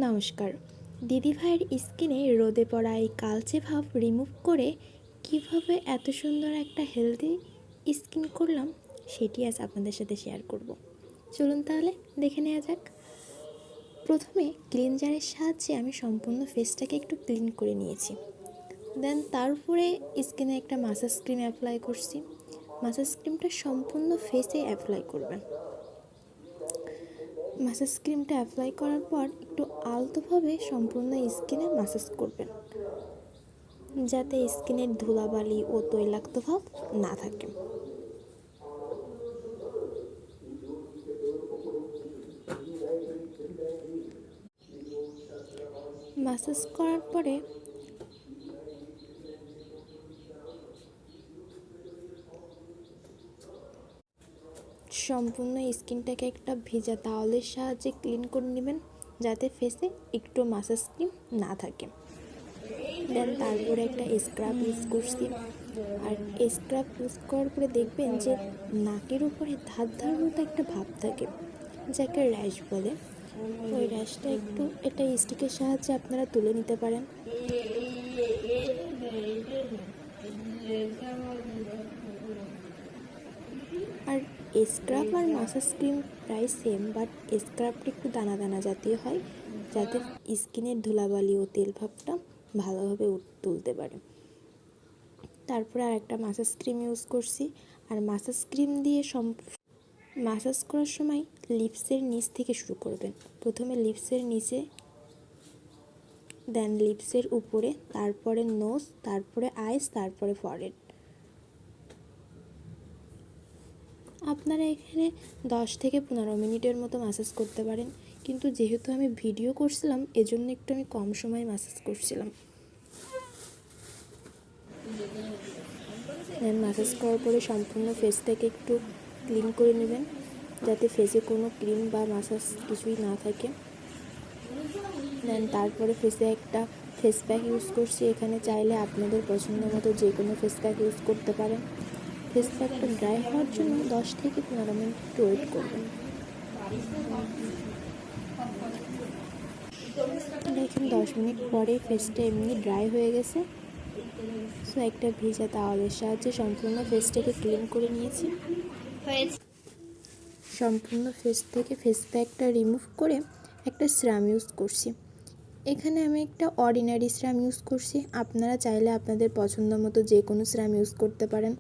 নমস্কার। দিদিভাইয়ের স্কিনে রোদে পড়া এই কালচে ভাব রিমুভ করে কিভাবে এত সুন্দর একটা হেলদি স্কিন করলাম সেটি আজ আপনাদের সাথে শেয়ার করব। চলুন তাহলে দেখে নেওয়া যাক। প্রথমে ক্লিনজারের সাহায্যে আমি সম্পূর্ণ ফেসটাকে একটু ক্লিন করে নিয়েছি। দেন তার উপরে স্কিনে একটা মাসাজ ক্রিম অ্যাপ্লাই করছি। মাসাজ ক্রিমটা সম্পূর্ণ ফেসে অ্যাপ্লাই করবেন। মাসাজ ক্রিমটা অ্যাপ্লাই করার পর একটু আলতোভাবে সম্পূর্ণ স্কিনে মাসাজ করবেন, যাতে স্কিনের ধুলাবালি ও তৈলাক্ত ভাব না থাকে। মাসাজ করার পরে সম্পূর্ণ স্কিনটাকে একটা ভেজা তাওয়ালের সাহায্যে ক্লিন করে নেবেন, যাতে ফেসে একটু মাসাজ ক্রিম না থাকে। দেন তারপরে একটা স্ক্রাব ইউজ করছি। আর স্ক্রাব ইউজ করার পরে দেখবেন যে নাকের উপরে ধার ধার মতো একটা ভাব থাকে, যাকে র্যাশ বলে। ওই র্যাশটা একটু একটা স্টিকের সাহায্যে আপনারা তুলে নিতে পারেন। আর স্ক্রাব আর মাসাজ ক্রিম প্রায় সেম, বাট স্ক্রাবটা একটু দানা দানা জাতীয় হয়, যাতে স্কিনের ধুলাবালি ও তেল ভাবটা ভালোভাবে তুলতে পারে। তারপরে আর একটা মাসাজ ক্রিম ইউজ করছি। আর মাসাজ ক্রিম দিয়ে মাসাজ করার সময় লিপসের নিচ থেকে শুরু করবেন। প্রথমে লিপসের নিচে, দেন লিপসের উপরে, তারপরে নোজ, তারপরে আইস, তারপরে ফরহেড। আপনারা এখানে 10 থেকে 15 মিনিটের মতো ম্যাসাজ করতে পারেন, কিন্তু যেহেতু আমি ভিডিও করছিলাম এজন্য একটু আমি কম সময় ম্যাসাজ করছিলাম। দেন ম্যাসাজ করার পরে সম্পূর্ণ ফেসটাকে একটু ক্লিন করে নেবেন, যাতে ফেসে কোনো ক্রিম বা ম্যাসাজ কিছুই না থাকে। দেন তারপরে ফেসে একটা ফেস প্যাক ইউজ করছি। এখানে চাইলে আপনাদের পছন্দ মতো যে কোনো ফেস প্যাক ইউজ করতে পারেন। ফেস প্যাকটা ড্রাই হওয়ার জন্য 10 থেকে 15 মিনিট একটু ওয়েট করবেন। দেখেন 10 মিনিট পরে ফেসটা এমনি ড্রাই হয়ে গেছে। সো একটা ভেজা তাওয়ালের সাহায্যে সম্পূর্ণ ফেসটাকে ক্লিন করে নিয়েছি। সম্পূর্ণ ফেস থেকে ফেস প্যাকটা রিমুভ করে একটা সিরাম ইউজ করছি। এখানে আমি একটা অর্ডিনারি সিরাম ইউজ করছি। আপনারা চাইলে আপনাদের পছন্দ মতো যে কোনো সিরাম ইউজ করতে পারেন।